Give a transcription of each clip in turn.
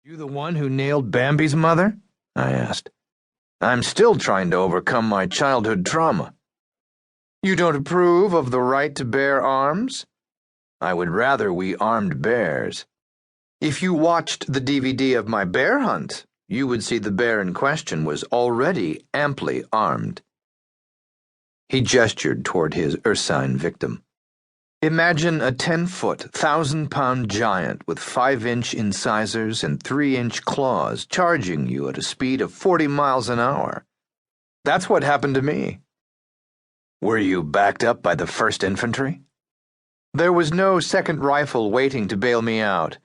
You the one who nailed Bambi's mother? I asked. I'm still trying to overcome my childhood trauma. You don't approve of the right to bear arms? I would rather we armed bears. If you watched the DVD of my bear hunt, you would see the bear in question was already amply armed. He gestured toward his ursine victim. Imagine a 10-foot, 1,000-pound giant with 5-inch incisors and 3-inch claws charging you at a speed of 40 miles an hour. That's what happened to me. Were you backed up by the 1st Infantry? There was no second rifle waiting to bail me out.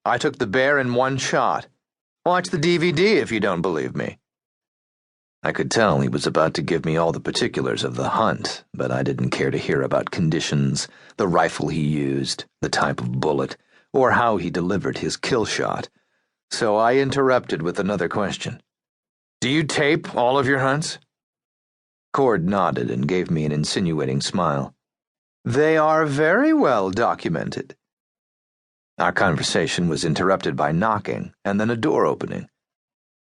I took the bear in one shot. Watch the DVD if you don't believe me. I could tell he was about to give me all the particulars of the hunt, but I didn't care to hear about conditions, the rifle he used, the type of bullet, or how he delivered his kill shot, so I interrupted with another question. Do you tape all of your hunts? Cord nodded and gave me an insinuating smile. They are very well documented. Our conversation was interrupted by knocking and then a door opening.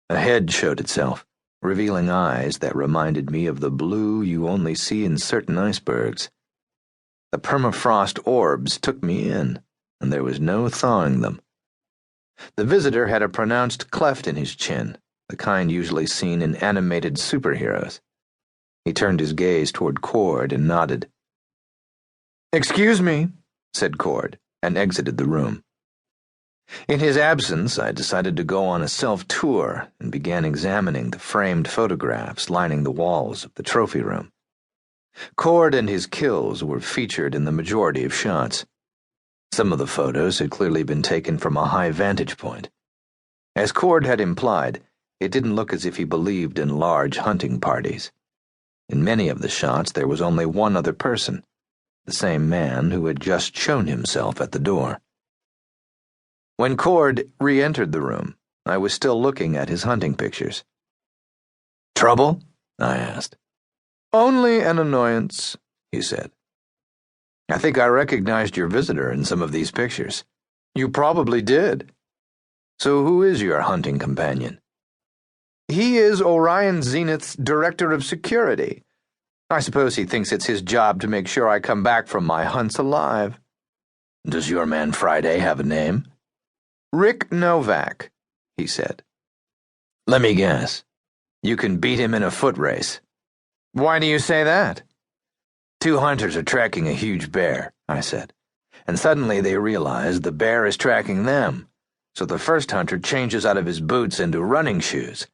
A head showed itself, revealing eyes that reminded me of the blue you only see in certain icebergs. The permafrost orbs took me in, and there was no thawing them. The visitor had a pronounced cleft in his chin, the kind usually seen in animated superheroes. He turned his gaze toward Cord and nodded. "Excuse me," said Cord, and exited the room. In his absence, I decided to go on a self-tour and began examining the framed photographs lining the walls of the trophy room. Cord and his kills were featured in the majority of shots. Some of the photos had clearly been taken from a high vantage point. As Cord had implied, it didn't look as if he believed in large hunting parties. In many of the shots, there was only one other person, the same man who had just shown himself at the door. When Cord re-entered the room, I was still looking at his hunting pictures. "Trouble?" I asked. "Only an annoyance," he said. "I think I recognized your visitor in some of these pictures." "You probably did." "So who is your hunting companion?" "He is Orion Zenith's Director of Security. I suppose he thinks it's his job to make sure I come back from my hunts alive." "Does your man Friday have a name?" "Rick Novak," he said. "Let me guess. You can beat him in a foot race." "Why do you say that?" "Two hunters are tracking a huge bear," I said, "and suddenly they realize the bear is tracking them, so the first hunter changes out of his boots into running shoes.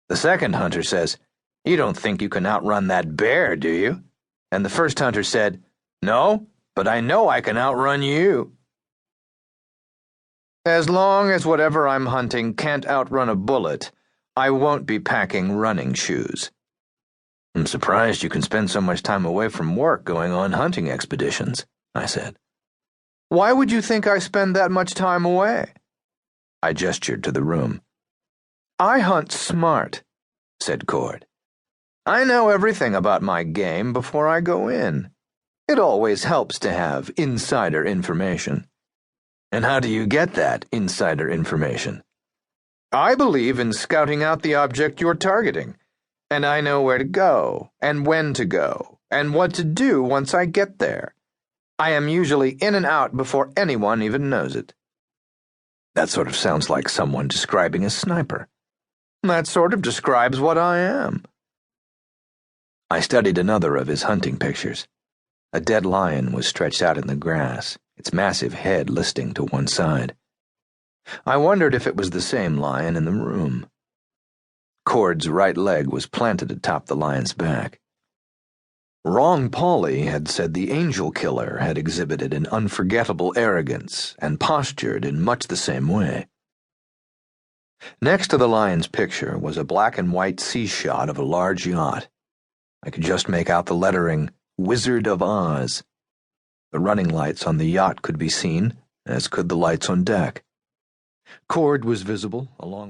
The second hunter says, 'You don't think you can outrun that bear, do you?' And the first hunter said, 'No, but I know I can outrun you.' As long as whatever I'm hunting can't outrun a bullet, I won't be packing running shoes." "I'm surprised you can spend so much time away from work going on hunting expeditions," I said. "Why would you think I spend that much time away?" I gestured to the room. "I hunt smart," said Cord. "I know everything about my game before I go in. It always helps to have insider information." "And how do you get that insider information?" "I believe in scouting out the object you're targeting, and I know where to go, and when to go, and what to do once I get there. I am usually in and out before anyone even knows it." "That sort of sounds like someone describing a sniper." "That sort of describes what I am." I studied another of his hunting pictures. A dead lion was stretched out in the grass, its massive head listing to one side. I wondered if it was the same lion in the room. Cord's right leg was planted atop the lion's back. Pauley had said the angel killer had exhibited an unforgettable arrogance and postured in much the same way. Next to the lion's picture was a black and white sea shot of a large yacht. I could just make out the lettering, Wizard of Oz. The running lights on the yacht could be seen, as could the lights on deck. Cord was visible, along with